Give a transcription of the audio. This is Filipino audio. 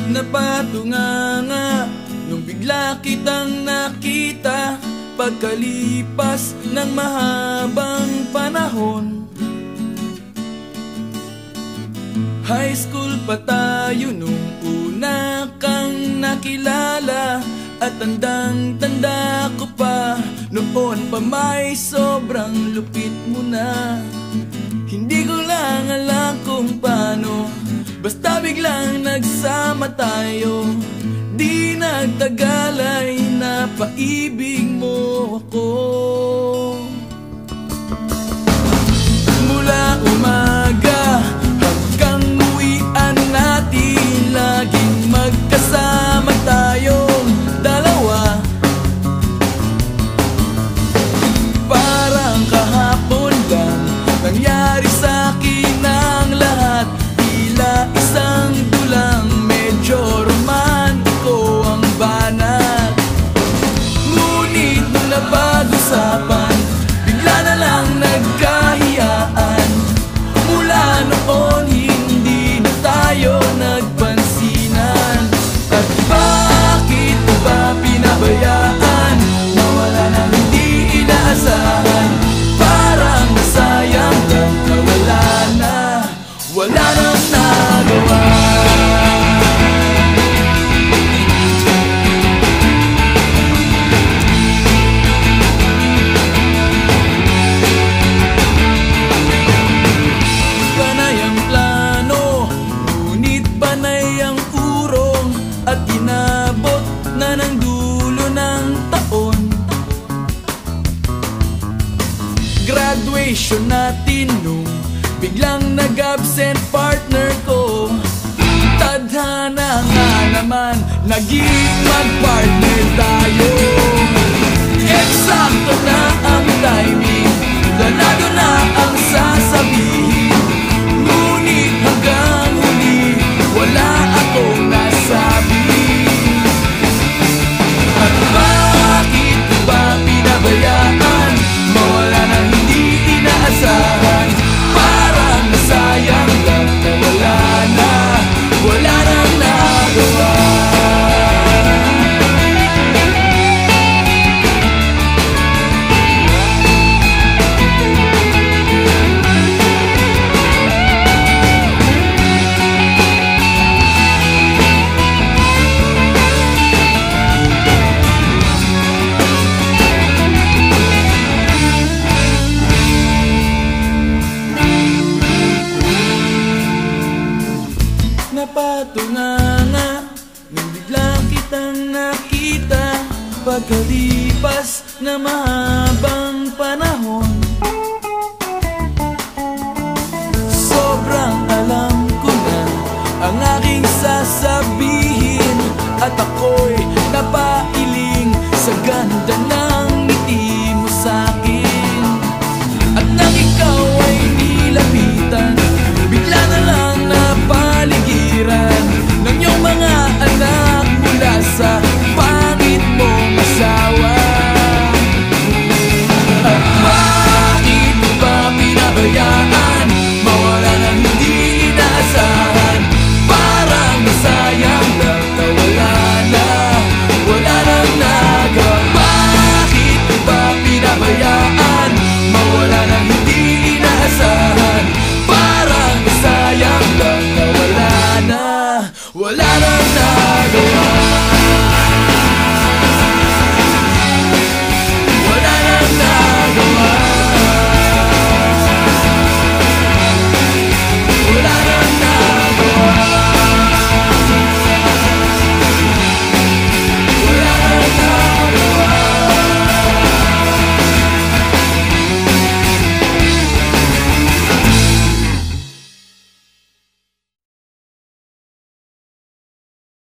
Napatunganga nung bigla kitang nakita, pagkalipas ng mahabang panahon. High school pa tayo nung una kang nakilala, at tandang-tanda ko pa, noon pa may sobrang lupit mo na. Hindi ko lang alam kung paano, basta biglang nagsama tayo. Di nagtagal ay napaibig mo ako. Mula umaga hanggang uwian natin, laging magkasama tayong dalawa. Parang kahapon lang nangyari sa'kin ang lahat, tila isang dulang medyo romantiko ang banat. Ngunit nung napag-usapan, bigla na lang nagkahiyaan. Mula noon hindi na tayo nagpansinan. At bakit mo ba pinabayaan? Nawala na hindi inaasahan, parang nasayang lang na wala nang nagawa. Panay ang plano, ngunit panay ang urong, at inabot na ng dulo ng taon. Graduation natin nung biglang nag-absent partner ko. Tadhana nga naman, naging mag-partner tayo. Eksakto na ang timing, planado na ang sasabihin. Ngunit hanggang huli, wala akong nasabi. At bakit ba pinabayaan? Mawala na hindi inaasahan, parang nasayang lang na wala nang nagawa. Napatunganga nung bigla kitang nakita, pagkalipas na mahabang panahon.